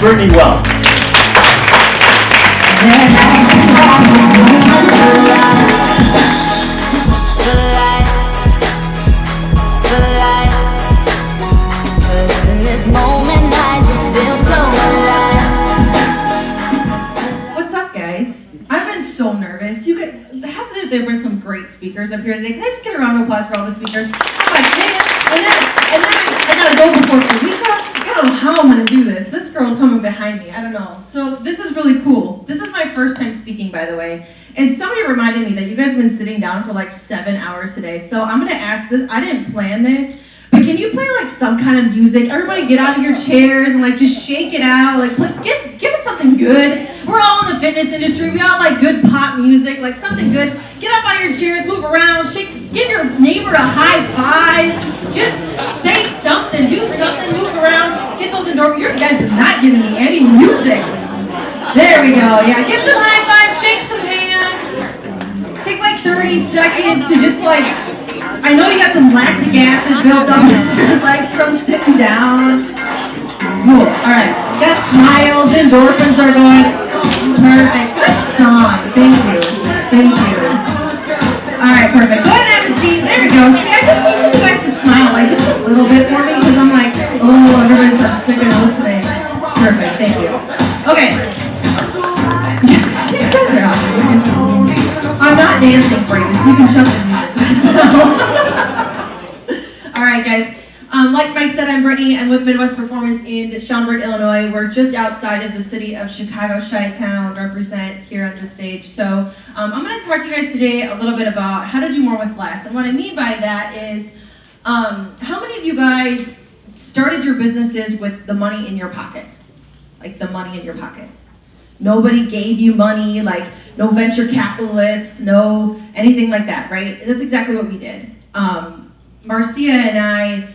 Brittany Welk. What's up, guys? I've been so nervous. There were some great speakers up here today. Can I just get a round of applause for all the speakers? I'm like, man, and then I gotta go before Felicia. I don't know how I'm gonna do this. This girl coming behind me, I don't know. So this is really cool. This is my first time speaking, by the way. And somebody reminded me that you guys have been sitting down for like 7 hours today. So I'm gonna ask this. I didn't plan this, but can you play like some kind of music? Everybody get out of your chairs and like just shake it out. Like give us something good. We're all in the fitness industry. We all like good pop music, like something good. Get up out of your chairs, move around, shake, give your neighbor a high five. Just say something, do something, move around, get those endorphins. You guys are not giving me any music. There we go. Yeah, give some high fives, shake some hands. Take like 30 seconds to just like, I know you got some lactic acid built up in your legs from sitting down. Cool. All right. Got smiles, endorphins are going. Perfect. Good song. Thank you. Thank you. All right, perfect. Go ahead and have a seat. There we go. See, I just need you guys to smile like just a little bit for me because I'm like, oh, everybody's not sticking and listening. Perfect. Thank you. Okay. You guys are awesome. I'm not dancing for you, so you can shut the music. All right, guys. Like Mike said, I'm Brittany. I'm with Midwest Performance in Schaumburg, Illinois. We're just outside of the city of Chicago, Chi-Town, represent here on the stage. So I'm going to talk to you guys today a little bit about how to do more with less. And what I mean by that is, how many of you guys started your businesses with the money in your pocket? Like the money in your pocket. Nobody gave you money, like no venture capitalists, no anything like that, right? That's exactly what we did. Marcia and I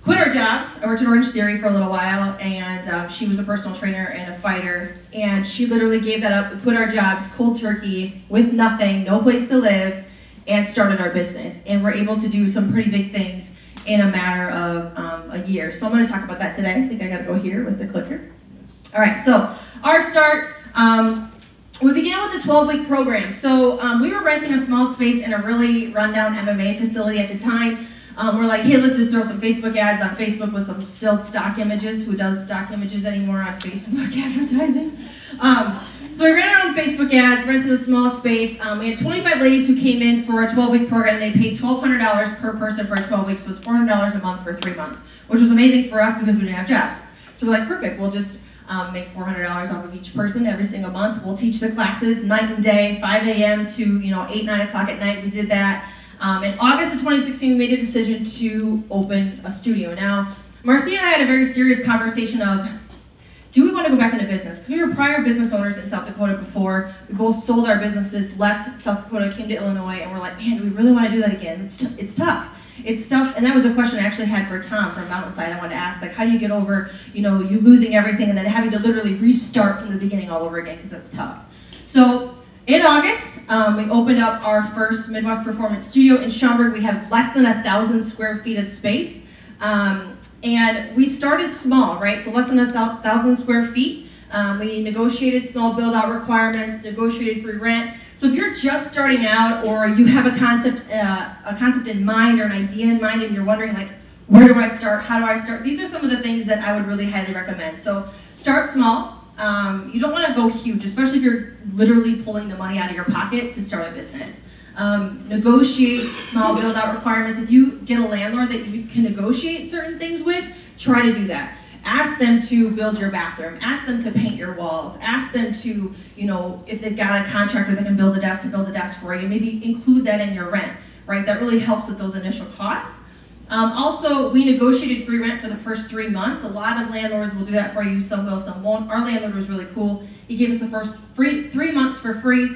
quit our jobs. I worked at Orange Theory for a little while, and she was a personal trainer and a fighter, and she literally gave that up. We quit our jobs cold turkey with nothing, no place to live, and started our business. And we're able to do some pretty big things in a matter of a year. So I'm going to talk about that today. I think I got to go here with the clicker. All right, so our start, we began with a 12-week program. So we were renting a small space in a really rundown MMA facility at the time. We're like, hey, let's just throw some Facebook ads on Facebook with some still stock images. Who does stock images anymore on Facebook advertising? So we ran our own Facebook ads, rented a small space. We had 25 ladies who came in for a 12-week program. They paid $1,200 per person for 12 weeks. So it was $400 a month for 3 months, which was amazing for us because we didn't have jobs. So we're like, perfect, we'll just make $400 off of each person every single month. We'll teach the classes night and day, 5 a.m. to 8, 9 o'clock at night. We did that. In August of 2016, we made a decision to open a studio. Now, Marcia and I had a very serious conversation of, do we want to go back into business? Because we were prior business owners in South Dakota before. We both sold our businesses, left South Dakota, came to Illinois, and we're like, man, do we really want to do that again? It's tough. It's tough, and that was a question I actually had for Tom from Mountainside. I wanted to ask, like, how do you get over, you losing everything and then having to literally restart from the beginning all over again, because that's tough. So in August, we opened up our first Midwest Performance studio in Schaumburg. We have less than 1,000 square feet of space, and we started small, right? So less than 1,000 square feet. We negotiated small build-out requirements, negotiated free rent. So if you're just starting out, or you have a concept in mind or an idea in mind, and you're wondering, like, where do I start? How do I start? These are some of the things that I would really highly recommend. So start small. You don't want to go huge, especially if you're literally pulling the money out of your pocket to start a business. Negotiate small build-out requirements. If you get a landlord that you can negotiate certain things with, try to do that. Ask them to build your bathroom. Ask them to paint your walls. Ask them to, if they've got a contractor that can build a desk, to build a desk for you. Maybe include that in your rent, right? That really helps with those initial costs. Also, we negotiated free rent for the first 3 months. A lot of landlords will do that for you. Some will, some won't. Our landlord was really cool. He gave us the first 3 months for free.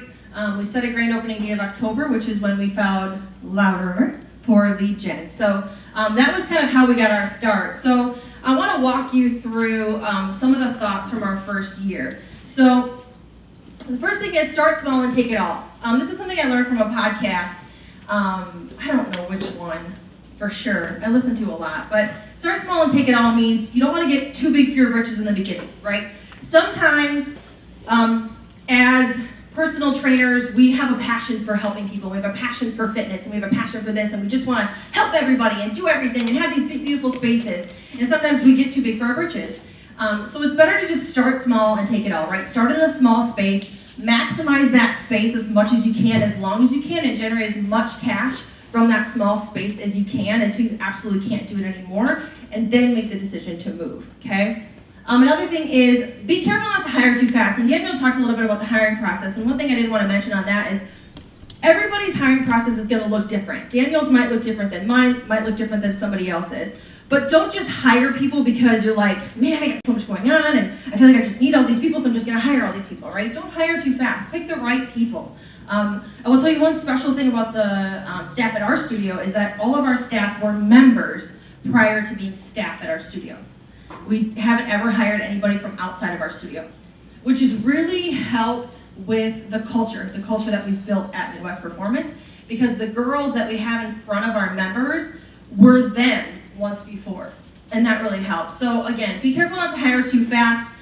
We set a grand opening date of October, which is when we found Louder for lead gen. So that was kind of how we got our start. So I want to walk you through some of the thoughts from our first year. So the first thing is start small and take it all. This is something I learned from a podcast. I don't know which one for sure. I listen to a lot, but start small and take it all means you don't want to get too big for your britches in the beginning, right? sometimes as personal trainers, we have a passion for helping people. We have a passion for fitness, and we have a passion for this, and we just want to help everybody and do everything and have these big, beautiful spaces. And sometimes we get too big for our britches. So it's better to just start small and take it all, right? Start in a small space, maximize that space as much as you can, as long as you can, and generate as much cash from that small space as you can until you absolutely can't do it anymore, and then make the decision to move, okay? Another thing is, be careful not to hire too fast. And Daniel talked a little bit about the hiring process, and one thing I did want to mention on that is everybody's hiring process is going to look different. Daniel's might look different than mine, might look different than somebody else's. But don't just hire people because you're like, man, I got so much going on, and I feel like I just need all these people, so I'm just going to hire all these people, right? Don't hire too fast. Pick the right people. I will tell you one special thing about the staff at our studio is that all of our staff were members prior to being staff at our studio. We haven't ever hired anybody from outside of our studio, which has really helped with the culture that we've built at Midwest Performance, because the girls that we have in front of our members were them once before, and that really helps. So again, be careful not to hire too fast.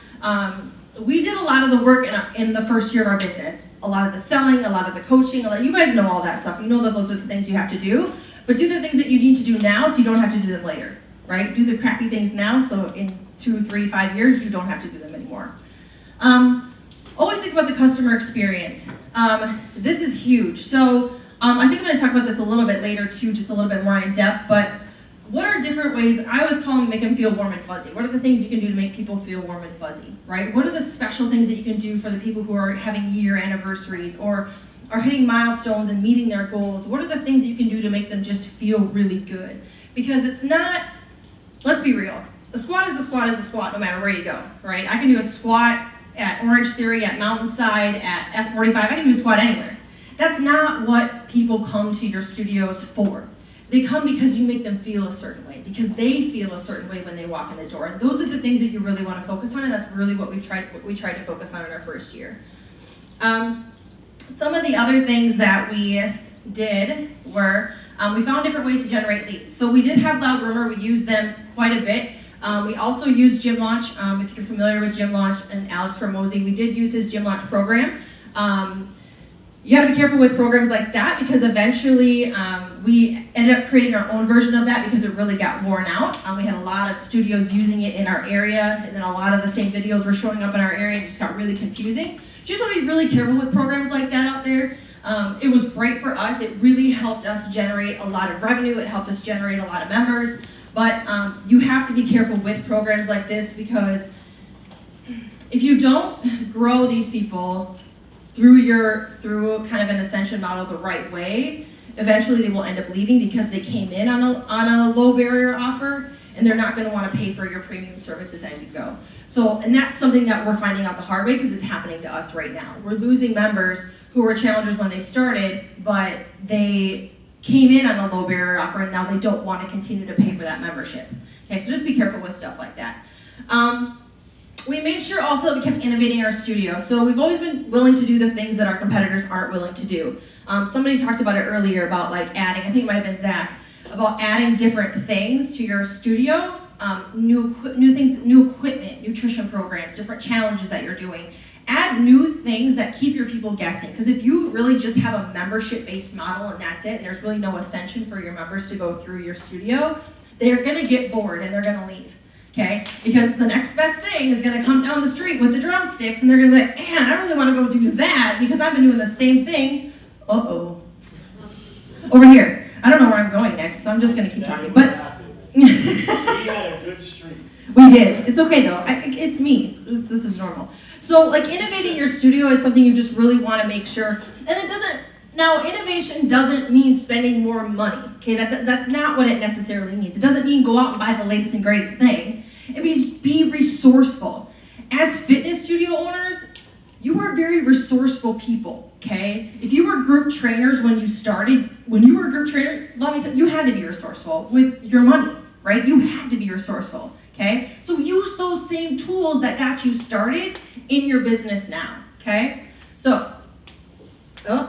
We did a lot of the work in the first year of our business. A lot of the selling, a lot of the coaching, you guys know all that stuff. You know that those are the things you have to do, but do the things that you need to do now so you don't have to do them later, right? Do the crappy things now so in 2, 3, 5 years, you don't have to do them anymore. Always think about the customer experience. This is huge. So I think I'm gonna talk about this a little bit later too, just a little bit more in depth, but what are different ways, I always call them make them feel warm and fuzzy. What are the things you can do to make people feel warm and fuzzy, right? What are the special things that you can do for the people who are having year anniversaries or are hitting milestones and meeting their goals? What are the things that you can do to make them just feel really good? Because it's not, let's be real, a squat is a squat is a squat no matter where you go, right? I can do a squat at Orange Theory, at Mountainside, at F45, I can do a squat anywhere. That's not what people come to your studios for. They come because you make them feel a certain way, because they feel a certain way when they walk in the door. And those are the things that you really want to focus on, and that's really what we tried to focus on in our first year. Some of the other things that we did were, we found different ways to generate leads. So we did have Loud Groomer, we used them quite a bit. We also used Gym Launch. If you're familiar with Gym Launch and Alex Ramosi, we did use his Gym Launch program. You have to be careful with programs like that, because eventually we ended up creating our own version of that because it really got worn out. We had a lot of studios using it in our area, and then a lot of the same videos were showing up in our area, and it just got really confusing. You just want to be really careful with programs like that out there. It was great for us. It really helped us generate a lot of revenue. It helped us generate a lot of members. But you have to be careful with programs like this, because if you don't grow these people through kind of an ascension model the right way, eventually they will end up leaving because they came in on a low barrier offer, and they're not going to want to pay for your premium services as you go. So, and that's something that we're finding out the hard way, because it's happening to us right now. We're losing members who were challengers when they started, but they came in on a low barrier offer, and now they don't want to continue to pay for that membership. Okay, so just be careful with stuff like that. We made sure also that we kept innovating our studio. So we've always been willing to do the things that our competitors aren't willing to do. Somebody talked about it earlier about like adding, I think it might have been Zach, about adding different things to your studio, new things, new equipment, nutrition programs, different challenges that you're doing. Add new things that keep your people guessing. Because if you really just have a membership-based model and that's it, and there's really no ascension for your members to go through your studio, they're gonna get bored and they're gonna leave. Okay, because the next best thing is going to come down the street with the drumsticks, and they're going to be like, man, I really want to go do that because I've been doing the same thing. Uh-oh. Over here. I don't know where I'm going next, so I'm just going to keep talking. But we had a good streak. We did. It's okay, though. It's me. This is normal. So, like, innovating your studio is something you just really want to make sure. And it doesn't, now, innovation doesn't mean spending more money. Okay, that's not what it necessarily means. It doesn't mean go out and buy the latest and greatest thing. It means be resourceful. As fitness studio owners, you are very resourceful people, okay? If you were group trainers when you started, when you were a group trainer, let me tell you, you had to be resourceful with your money, right? You had to be resourceful, okay? So use those same tools that got you started in your business now, okay? So, and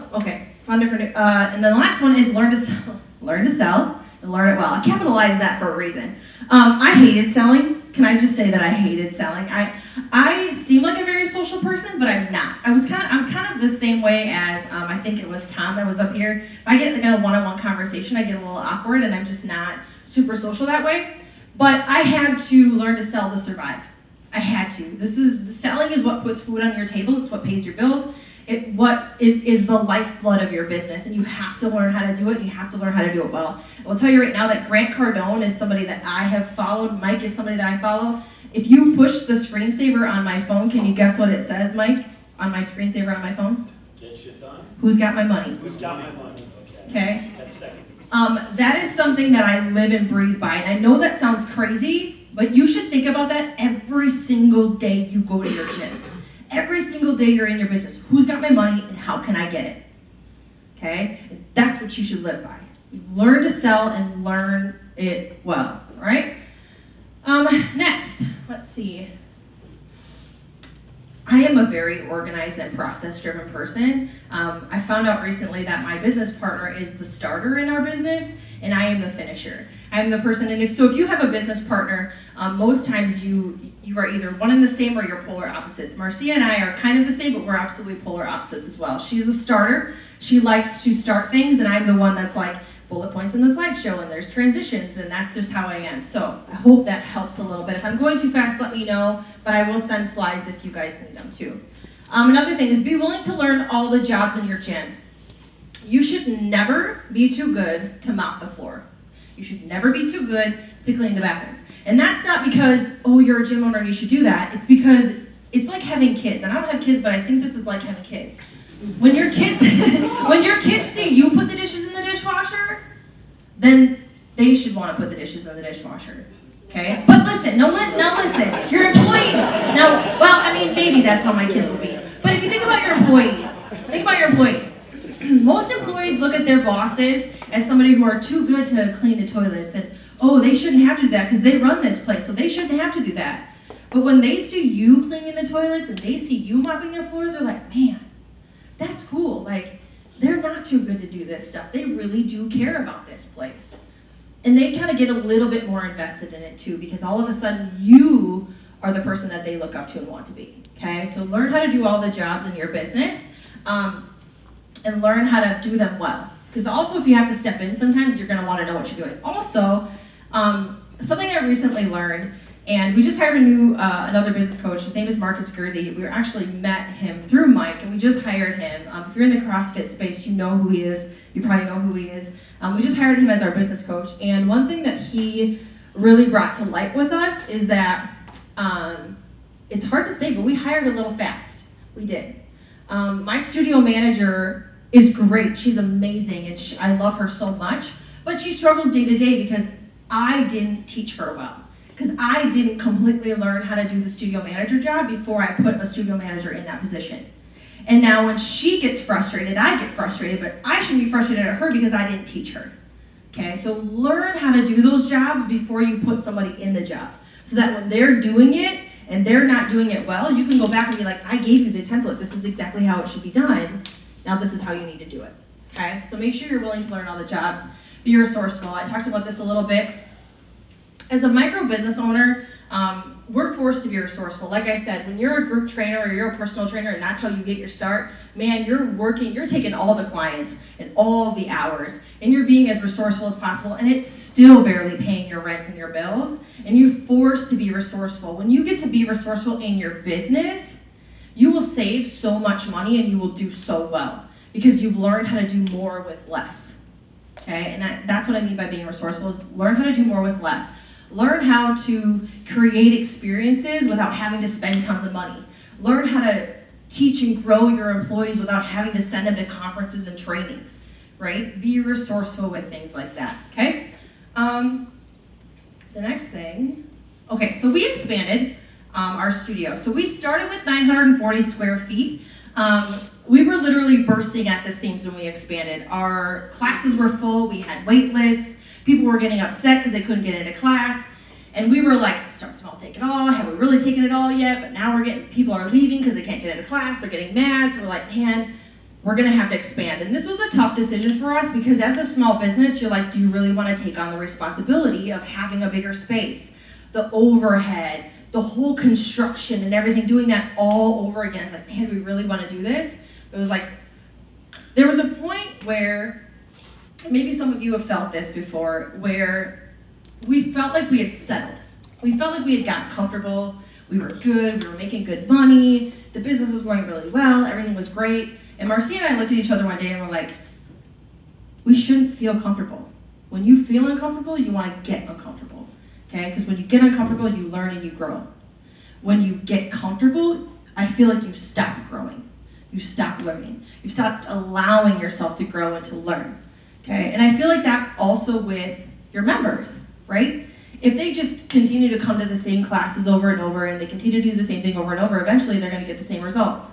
then the last one is learn to sell. and learn it well. I capitalized that for a reason. I hated selling. Can I just say that I hated selling? I seem like a very social person, but I'm not. I'm kind of the same way as I think it was Tom that was up here. If I get like a one-on-one conversation, I get a little awkward, and I'm just not super social that way. But I had to learn to sell to survive. I had to. Selling is what puts food on your table. It's what pays your bills. What is the lifeblood of your business, and you have to learn how to do it, and you have to learn how to do it well. I'll tell you right now that Grant Cardone is somebody that I have followed. Mike is somebody that I follow. If you push the screensaver on my phone, can you guess what it says, Mike, on my screensaver on my phone? Get shit done. Who's got my money? Who's got my money? Okay. That's second. That is something that I live and breathe by, and I know that sounds crazy, but you should think about that every single day you go to your gym. Every single day you're in your business. Who's got my money and how can I get it? Okay? That's what you should live by. You learn to sell and learn it well. All right? Next, let's see. I am a very organized and process-driven person. I found out recently that my business partner is the starter in our business, and I am the finisher. I'm the person, and if you have a business partner, most times you are either one and the same or you're polar opposites. Marcia and I are kind of the same, but we're absolutely polar opposites as well. She's a starter. She likes to start things, and I'm the one that's like bullet points in the slideshow, and there's transitions, and that's just how I am. So I hope that helps a little bit. If I'm going too fast, let me know, but I will send slides if you guys need them too. Another thing is be willing to learn all the jobs in your gym. You should never be too good to mop the floor. You should never be too good to clean the bathrooms. And that's not because, oh, you're a gym owner and you should do that. It's because it's like having kids. And I don't have kids, but I think this is like having kids. When your kids see you put the dishes in the dishwasher, then they should want to put the dishes in the dishwasher. Okay? But listen, now listen, your employees, maybe that's how my kids will be. But if you think about your employees, most employees look at their bosses as somebody who are too good to clean the toilets, and oh, they shouldn't have to do that because they run this place, so they shouldn't have to do that. But when they see you cleaning the toilets and they see you mopping their floors, they're like, man, that's cool. Like, they're not too good to do this stuff. They really do care about this place. And they kind of get a little bit more invested in it too, because all of a sudden you are the person that they look up to and want to be. Okay, so learn how to do all the jobs in your business, and learn how to do them well. Because also, if you have to step in, sometimes you're going to want to know what you're doing. Also, something I recently learned, and we just hired another business coach. His name is Marcus Gurzy. We actually met him through Mike, and we just hired him. If you're in the CrossFit space, you know who he is. You probably know who he is. We just hired him as our business coach, and one thing that he really brought to light with us is that it's hard to say, but we hired a little fast. We did. My studio manager is great. She's amazing, and I love her so much, but she struggles day to day because I didn't teach her well. Because I didn't completely learn how to do the studio manager job before I put a studio manager in that position. And now when she gets frustrated, I get frustrated, but I shouldn't be frustrated at her because I didn't teach her. Okay, so learn how to do those jobs before you put somebody in the job, so that when they're doing it and they're not doing it well, you can go back and be like, I gave you the template. This is exactly how it should be done. Now this is how you need to do it. Okay, so make sure you're willing to learn all the jobs. Be resourceful. I talked about this a little bit. As a micro business owner, we're forced to be resourceful. Like I said, when you're a group trainer or you're a personal trainer and that's how you get your start, man, you're taking all the clients and all the hours, and you're being as resourceful as possible, and it's still barely paying your rent and your bills, and you're forced to be resourceful. When you get to be resourceful in your business, you will save so much money and you will do so well because you've learned how to do more with less. Okay, and that's what I mean by being resourceful, is learn how to do more with less. Learn how to create experiences without having to spend tons of money. Learn how to teach and grow your employees without having to send them to conferences and trainings, right? Be resourceful with things like that, okay? The next thing, okay, so we expanded our studio. So we started with 940 square feet. We were literally bursting at the seams when we expanded. Our classes were full, we had wait lists. People were getting upset because they couldn't get into class. And we were like, start small, take it all. Have we really taken it all yet? But now people are leaving because they can't get into class. They're getting mad. So we're like, man, we're gonna have to expand. And this was a tough decision for us because as a small business, you're like, do you really wanna take on the responsibility of having a bigger space? The overhead, the whole construction and everything, doing that all over again. It's like, man, do we really wanna do this? It was like, there was a point where, maybe some of you have felt this before, where we felt like we had settled. We felt like we had got comfortable, we were good, we were making good money, the business was going really well, everything was great. And Marcia and I looked at each other one day and we're like, we shouldn't feel comfortable. When you feel uncomfortable, you want to get uncomfortable, okay? Because when you get uncomfortable, you learn and you grow. When you get comfortable, I feel like you stop growing. You stop learning. You stop allowing yourself to grow and to learn, okay? And I feel like that also with your members, right? If they just continue to come to the same classes over and over and they continue to do the same thing over and over, eventually they're going to get the same results,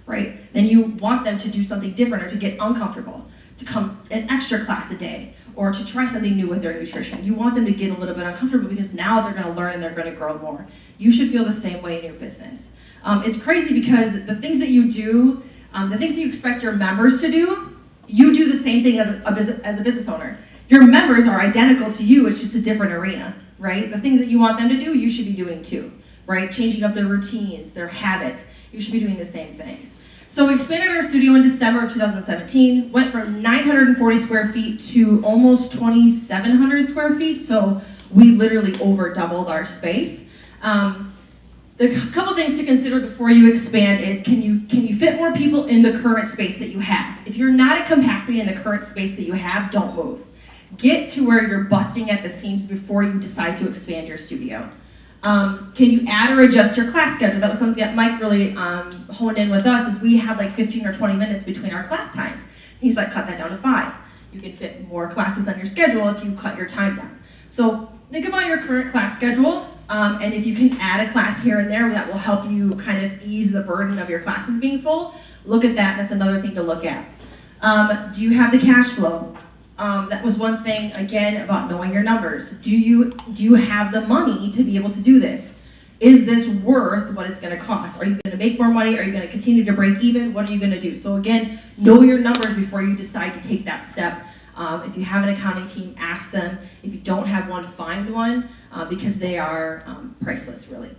right? Then you want them to do something different or to get uncomfortable, to come an extra class a day, or to try something new with their nutrition. You want them to get a little bit uncomfortable because now they're going to learn and they're going to grow more. You should feel the same way in your business. It's crazy because the things that you do, the things that you expect your members to do, you do the same thing as a business owner. Your members are identical to you, it's just a different arena, right? The things that you want them to do, you should be doing too, right? Changing up their routines, their habits, you should be doing the same things. So we expanded our studio in December of 2017, went from 940 square feet to almost 2,700 square feet, so we literally over doubled our space. The couple things to consider before you expand is, can you fit more people in the current space that you have? If you're not at capacity in the current space that you have, don't move. Get to where you're busting at the seams before you decide to expand your studio. Can you add or adjust your class schedule? That was something that Mike really honed in with us, is we had like 15 or 20 minutes between our class times. He's like, cut that down to 5. You can fit more classes on your schedule if you cut your time down. So think about your current class schedule, and if you can add a class here and there that will help you kind of ease the burden of your classes being full, look at that. That's another thing to look at. Do you have the cash flow? That was one thing, again, about knowing your numbers. Do you have the money to be able to do this? Is this worth what it's going to cost? Are you going to make more money? Are you going to continue to break even? What are you going to do? So again, know your numbers before you decide to take that step. If you have an accounting team, ask them. If you don't have one, find one, because they are priceless, really.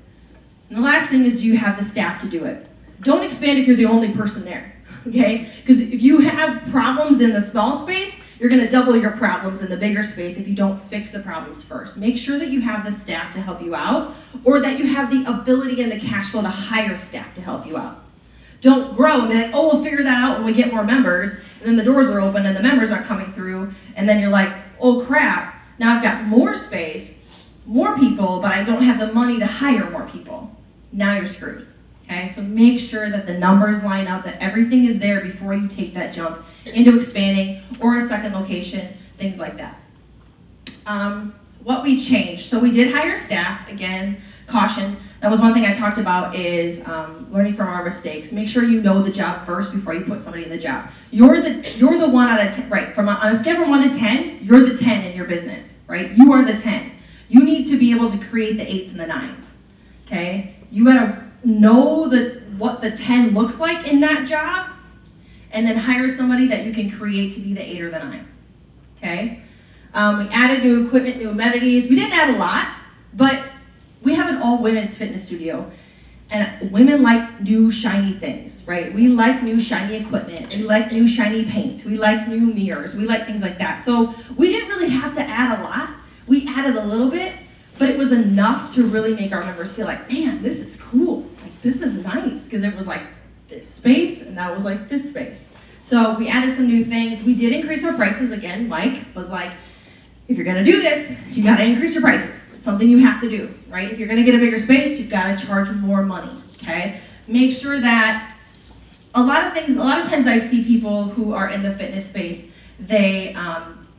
And the last thing is, do you have the staff to do it? Don't expand if you're the only person there, okay? Because if you have problems in the small space, you're going to double your problems in the bigger space if you don't fix the problems first. Make sure that you have the staff to help you out, or that you have the ability and the cash flow to hire staff to help you out. Don't grow and be like, oh, we'll figure that out when we get more members, and then the doors are open and the members aren't coming through, and then you're like, oh crap, now I've got more space, more people, but I don't have the money to hire more people. Now you're screwed. Okay, so make sure that the numbers line up, that everything is there before you take that jump into expanding or a second location, things like that. What we changed, so we did hire staff, again, caution. That was one thing I talked about, is learning from our mistakes. Make sure you know the job first before you put somebody in the job. You're the 1 out of 10, right? On a scale from 1 to 10, you're the 10 in your business, right? You are the 10. You need to be able to create the 8s and the 9s, okay? You gotta know what the 10 looks like in that job, and then hire somebody that you can create to be the 8 or the 9, okay? We added new equipment, new amenities. We didn't add a lot, but we have an all-women's fitness studio, and women like new shiny things, right? We like new shiny equipment. We like new shiny paint. We like new mirrors. We like things like that. So we didn't really have to add a lot. We added a little bit, but it was enough to really make our members feel like, man, this is cool. Like, this is nice, because it was like this space, and that was like this space. So we added some new things. We did increase our prices again. Mike was like, if you're gonna do this, you gotta increase your prices. It's something you have to do, right? If you're gonna get a bigger space, you've gotta charge more money, okay? Make sure that a lot of times I see people who are in the fitness space, they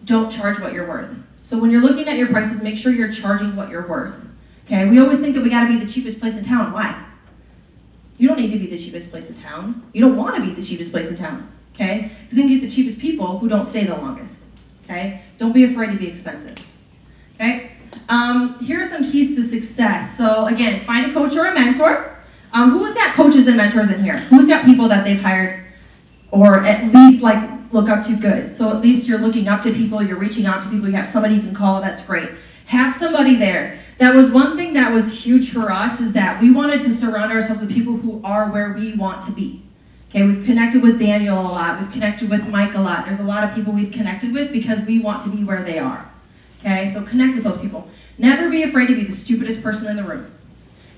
don't charge what you're worth. So when you're looking at your prices, make sure you're charging what you're worth, okay? We always think that we gotta be the cheapest place in town. Why? You don't need to be the cheapest place in town. You don't wanna be the cheapest place in town, okay? Because then you get the cheapest people who don't stay the longest, okay? Don't be afraid to be expensive, okay? Here are some keys to success. So again, find a coach or a mentor. Who's got coaches and mentors in here? Who's got people that they've hired or at least like look up to. Good. So at least you're looking up to people, you're reaching out to people, you have somebody you can call, that's great. Have somebody there. That was one thing that was huge for us, is that we wanted to surround ourselves with people who are where we want to be. Okay, we've connected with Daniel a lot, we've connected with Mike a lot. There's a lot of people we've connected with because we want to be where they are. Okay, so connect with those people. Never be afraid to be the stupidest person in the room.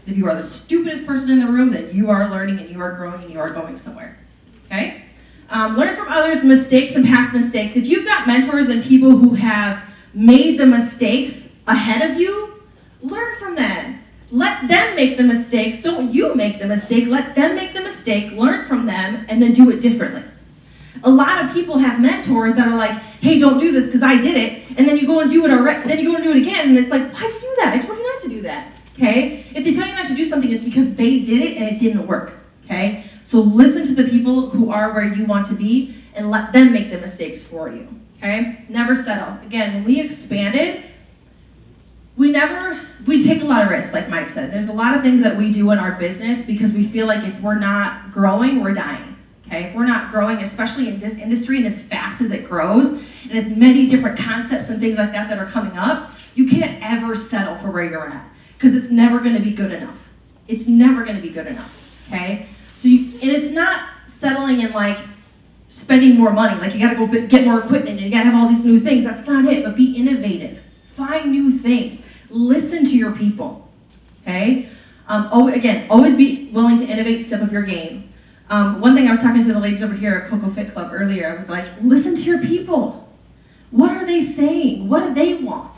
Because if you are the stupidest person in the room, then you are learning and you are growing and you are going somewhere. Okay? Learn from others' mistakes and past mistakes. If you've got mentors and people who have made the mistakes ahead of you, learn from them. Let them make the mistakes. Don't you make the mistake. Let them make the mistake, learn from them, and then do it differently. A lot of people have mentors that are like, hey, don't do this because I did it, and then you go and do it already, then you go and do it again, and it's like, why'd you do that? I told you not to do that. Okay? If they tell you not to do something, it's because they did it and it didn't work. Okay? So listen to the people who are where you want to be and let them make the mistakes for you. Okay? Never settle. Again, when we expanded, we take a lot of risks, like Mike said. There's a lot of things that we do in our business because we feel like if we're not growing, we're dying. Okay? If we're not growing, especially in this industry and as fast as it grows, and as many different concepts and things like that that are coming up, you can't ever settle for where you're at because it's never going to be good enough. It's never going to be good enough. Okay? And it's not settling in like spending more money, like you got to go get more equipment and you got to have all these new things. That's not it, but be innovative. Find new things. Listen to your people, okay? Again, always be willing to innovate, step up your game. One thing I was talking to the ladies over here at Coco Fit Club earlier, I was like, listen to your people. What are they saying? What do they want?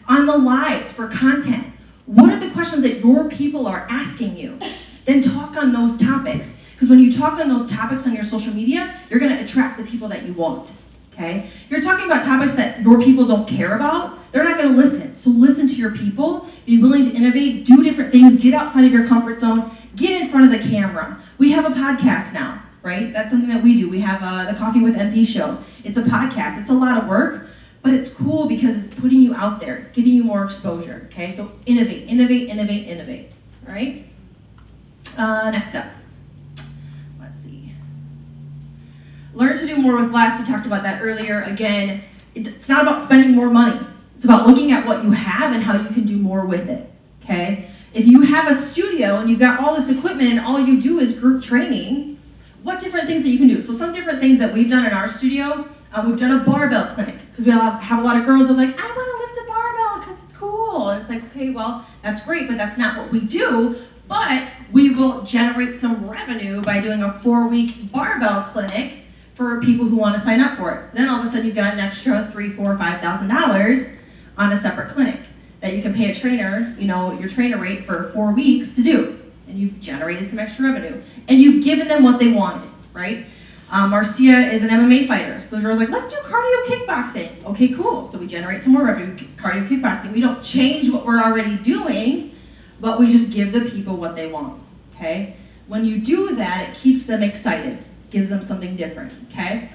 On the lives for content, what are the questions that your people are asking you? Then talk on those topics. Because when you talk on those topics on your social media, you're going to attract the people that you want. Okay? If you're talking about topics that your people don't care about, they're not going to listen. So listen to your people, be willing to innovate, do different things, get outside of your comfort zone, get in front of the camera. We have a podcast now, right? That's something that we do. We have the Coffee with MP show. It's a podcast. It's a lot of work, but it's cool because it's putting you out there. It's giving you more exposure, okay? So innovate, innovate, innovate, innovate, all right? Next up. Learn to do more with less. We talked about that earlier. Again, it's not about spending more money. It's about looking at what you have and how you can do more with it, okay? If you have a studio and you've got all this equipment and all you do is group training, what different things that you can do? So some different things that we've done in our studio, we've done a barbell clinic because we have a lot of girls that are like, I want to lift a barbell because it's cool. And it's like, okay, well, that's great, but that's not what we do. But we will generate some revenue by doing a 4-week barbell clinic for people who want to sign up for it. Then all of a sudden you've got an extra $3,000, $4,000, $5,000 on a separate clinic that you can pay a trainer, your trainer rate for 4 weeks to do. And you've generated some extra revenue. And you've given them what they wanted, right? Marcia is an MMA fighter. So the girl's like, let's do cardio kickboxing. Okay, cool. So we generate some more revenue, cardio kickboxing. We don't change what we're already doing, but we just give the people what they want, okay? When you do that, it keeps them excited. Gives them something different, okay?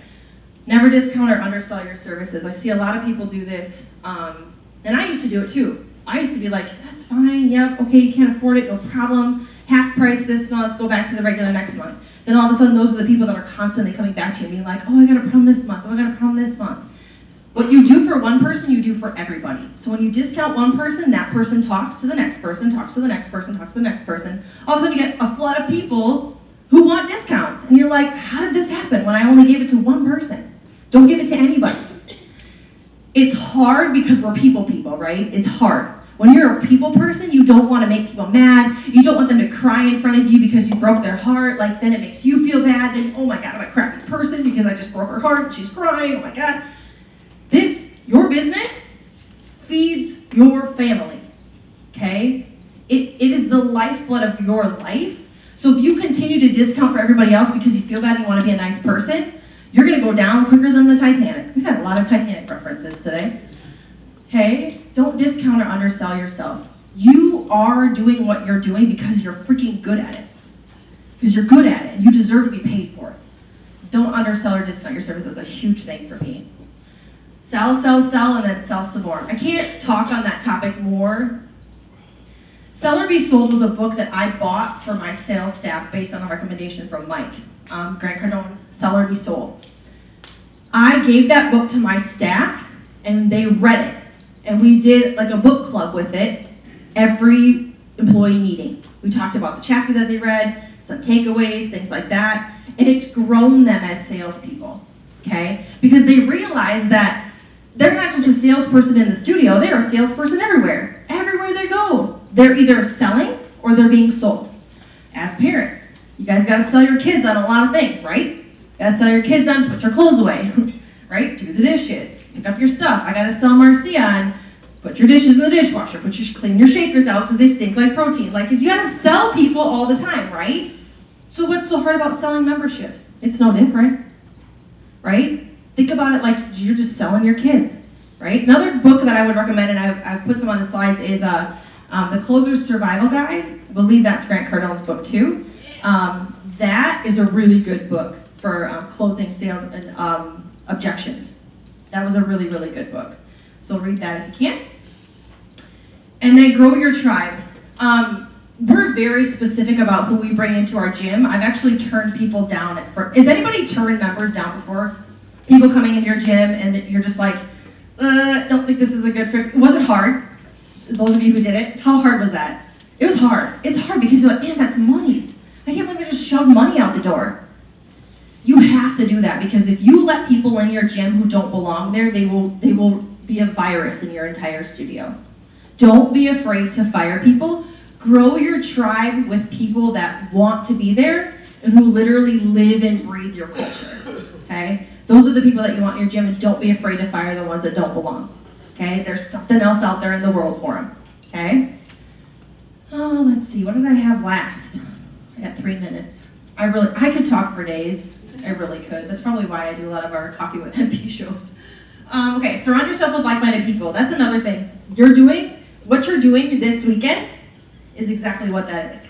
Never discount or undersell your services. I see a lot of people do this, and I used to do it too. I used to be like, that's fine, yep, okay, you can't afford it, no problem. Half price this month, go back to the regular next month. Then all of a sudden, those are the people that are constantly coming back to you and being like, oh, I got a problem this month, oh, I got a problem this month. What you do for one person, you do for everybody. So when you discount one person, that person talks to the next person, talks to the next person, talks to the next person. All of a sudden, you get a flood of people who want discounts. And you're like, how did this happen when I only gave it to one person? Don't give it to anybody. It's hard because we're people, right? It's hard. When you're a people person, you don't want to make people mad. You don't want them to cry in front of you because you broke their heart. Like, then it makes you feel bad. Then, oh my God, I'm a crappy person because I just broke her heart and she's crying. Oh my God. Your business feeds your family, okay? It is the lifeblood of your life. So if you continue to discount for everybody else because you feel bad and you want to be a nice person, you're going to go down quicker than the Titanic. We've had a lot of Titanic references today. Okay? Don't discount or undersell yourself. You are doing what you're doing because you're freaking good at it. Because you're good at it and you deserve to be paid for it. Don't undersell or discount your service. That's a huge thing for me. Sell, and then sell some more. I can't talk on that topic more. Sell or Be Sold was a book that I bought for my sales staff based on a recommendation from Mike. Grant Cardone, Sell or Be Sold. I gave that book to my staff, and they read it. And we did like a book club with it every employee meeting. We talked about the chapter that they read, some takeaways, things like that. And it's grown them as salespeople, okay? Because they realize that they're not just a salesperson in the studio, they're a salesperson everywhere. Everywhere they go, they're either selling or they're being sold. As parents, you guys gotta sell your kids on a lot of things, right? You gotta sell your kids on put your clothes away, right? Do the dishes, pick up your stuff. I gotta sell Marcia on put your dishes in the dishwasher, clean your shakers out because they stink like protein. Like, you gotta sell people all the time, right? So what's so hard about selling memberships? It's no different, right? Think about it like you're just selling your kids, right? Another book that I would recommend, and I've put some on the slides, is The Closer's Survival Guide. I believe that's Grant Cardone's book too. That is a really good book for closing sales and objections. That was a really, really good book. So read that if you can. And then grow your tribe. We're very specific about who we bring into our gym. I've actually turned people down. Has anybody turned members down before? People coming into your gym and you're just like, don't think this is a good fit. Was it hard? Those of you who did it, how hard was that? It was hard. It's hard because you're like, man, that's money. I can't believe I just shoved money out the door. You have to do that because if you let people in your gym who don't belong there, they will be a virus in your entire studio. Don't be afraid to fire people. Grow your tribe with people that want to be there and who literally live and breathe your culture, okay? Those are the people that you want in your gym, and don't be afraid to fire the ones that don't belong, okay? There's something else out there in the world for them, okay? Oh, let's see, what did I have last? I got 3 minutes. I could talk for days. I really could. That's probably why I do a lot of our Coffee with MP shows. Okay, surround yourself with like-minded people. That's another thing. What you're doing this weekend is exactly what that is.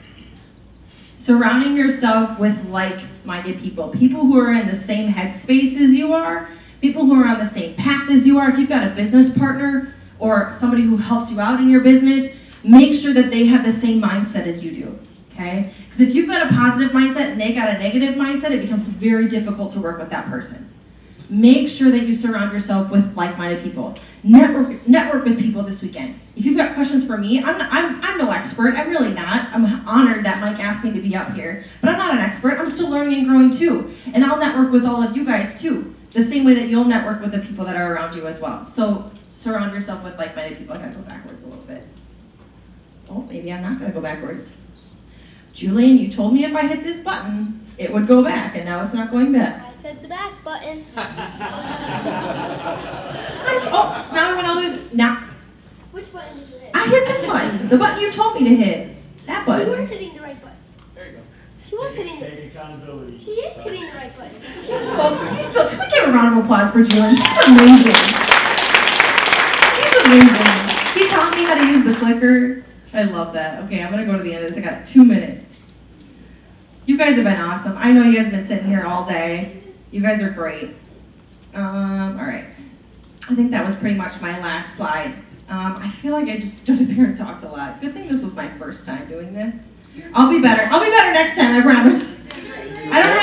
Surrounding yourself with like-minded people who are in the same headspace as you are, people who are on the same path as you are. If you've got a business partner or somebody who helps you out in your business, make sure that they have the same mindset as you do, okay? Because if you've got a positive mindset and they got a negative mindset, it becomes very difficult to work with that person. Make sure that you surround yourself with like-minded people. Network with people this weekend. If you've got questions for me, I'm no expert. I'm really not. I'm honored that Mike asked me to be up here, but I'm not an expert. I'm still learning and growing too. And I'll network with all of you guys too, the same way that you'll network with the people that are around you as well. So surround yourself with like-minded people. I gotta go backwards a little bit. Oh, maybe I'm not gonna go backwards. Julian, you told me if I hit this button, it would go back, and now it's not going back. I said the back button. Oh, now I went all the way. Now. Which button did you hit? I hit this button. The button you told me to hit. That button. You were hitting the right button. There you go. She was hitting the Take accountability. She is hitting the right button. He's so, can we give a round of applause for Julian? He's amazing. He's amazing. He taught me how to use the clicker. I love that. Okay, I'm gonna go to the end of this. I got 2 minutes. You guys have been awesome. I know you guys have been sitting here all day. You guys are great. All right. I think that was pretty much my last slide. I feel like I just stood up here and talked a lot. Good thing this was my first time doing this. I'll be better. I'll be better next time, I promise. I don't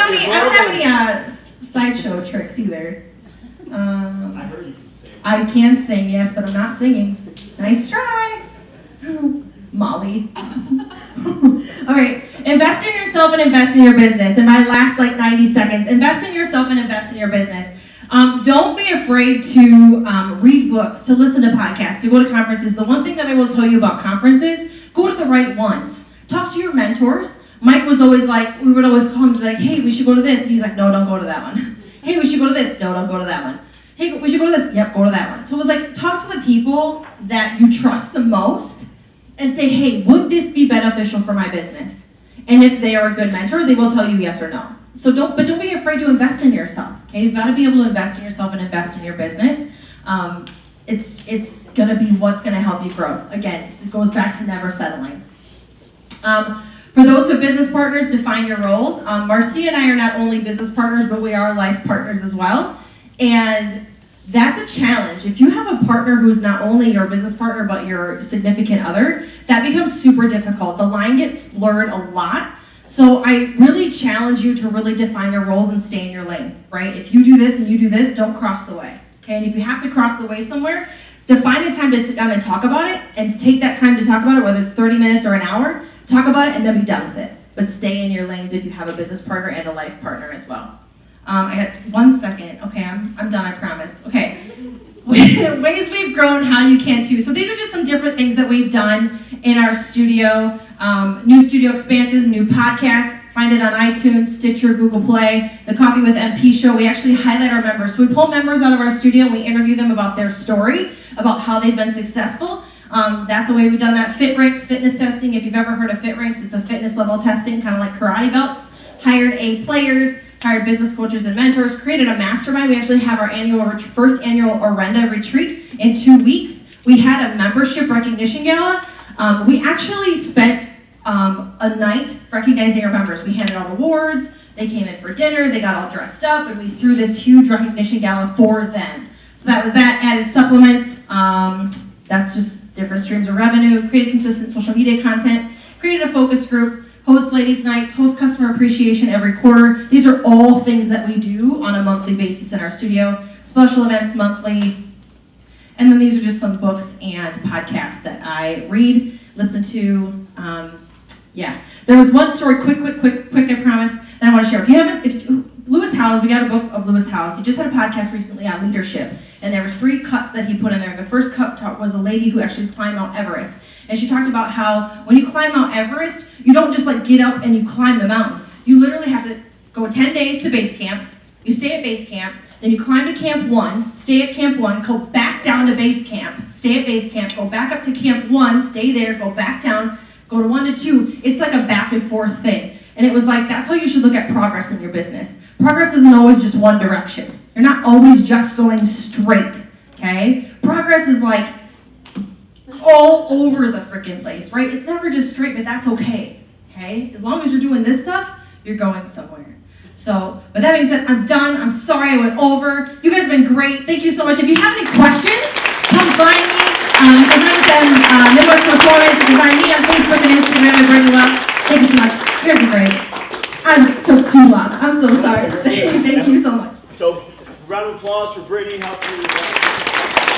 have any sideshow tricks either. I heard you can sing. I can sing, yes, but I'm not singing. Nice try. Molly. All right, invest in yourself and invest in your business. In my last 90 seconds, invest in yourself and invest in your business. Don't be afraid to read books, to listen to podcasts, to go to conferences. The one thing that I will tell you about conferences, go to the right ones. Talk to your mentors. Mike was always like, we would always call him like, hey, we should go to this. And he's like, no, don't go to that one. Hey, we should go to this. No, don't go to that one. Hey, we should go to this. Yep, go to that one. So it was like, talk to the people that you trust the most and say, hey, would this be beneficial for my business? And if they are a good mentor, they will tell you yes or no. So don't be afraid to invest in yourself. Okay, you've got to be able to invest in yourself and invest in your business. It's gonna be what's gonna help you grow. Again, it goes back to never settling. For those who have business partners, define your roles. Marcia and I are not only business partners, but we are life partners as well. And that's a challenge. If you have a partner who's not only your business partner, but your significant other, that becomes super difficult. The line gets blurred a lot. So I really challenge you to really define your roles and stay in your lane, right? If you do this and you do this, don't cross the way, okay? And if you have to cross the way somewhere, define a time to sit down and talk about it, and take that time to talk about it, whether it's 30 minutes or an hour, talk about it and then be done with it. But stay in your lanes if you have a business partner and a life partner as well. I had 1 second. Okay, I'm done, I promise. Okay. Ways we've grown, how you can too. So these are just some different things that we've done in our studio. New studio expansions, new podcasts. Find it on iTunes, Stitcher, Google Play. The Coffee with MP show, we actually highlight our members. So we pull members out of our studio and we interview them about their story, about how they've been successful. That's the way we've done that. Fit ranks, fitness testing. If you've ever heard of fit ranks, it's a fitness level testing, kind of like karate belts. Hired A players, hired business coaches and mentors, created a mastermind. We actually have our first annual Orenda retreat in 2 weeks. We had a membership recognition gala. We actually spent a night recognizing our members. We handed out awards, they came in for dinner, they got all dressed up, and we threw this huge recognition gala for them. So that was that, added supplements, that's just different streams of revenue, created consistent social media content, created a focus group, host ladies nights, host customer appreciation every quarter. These are all things that we do on a monthly basis in our studio, special events monthly. And then these are just some books and podcasts that I read, listen to. Yeah, there was one story, quick, I promise, that I want to share. Lewis Howes, we got a book of Lewis Howes. He just had a podcast recently on leadership, and there was 3 cuts that he put in there. The first cut was a lady who actually climbed Mount Everest, and she talked about how when you climb Mount Everest, you don't just like get up and you climb the mountain. You literally have to go 10 days to base camp. You stay at base camp, then you climb to camp 1, stay at camp 1, go back down to base camp, stay at base camp, go back up to camp 1, stay there, go back down, go to 1 to 2. It's like a back and forth thing. And it was like, that's how you should look at progress in your business. Progress isn't always just one direction. You're not always just going straight, okay? Progress is like all over the freaking place, right? It's never just straight, but that's okay, okay? As long as you're doing this stuff, you're going somewhere. So, with that being said, I'm done. I'm sorry I went over. You guys have been great. Thank you so much. If you have any questions, come find me. You can find them Midwest Performance. You can find me on Facebook and Instagram at Brittany Welk. Thank you so much. You guys are great. I took too long. I'm so sorry. Thank you so much. So, round of applause for Brittany. Help you.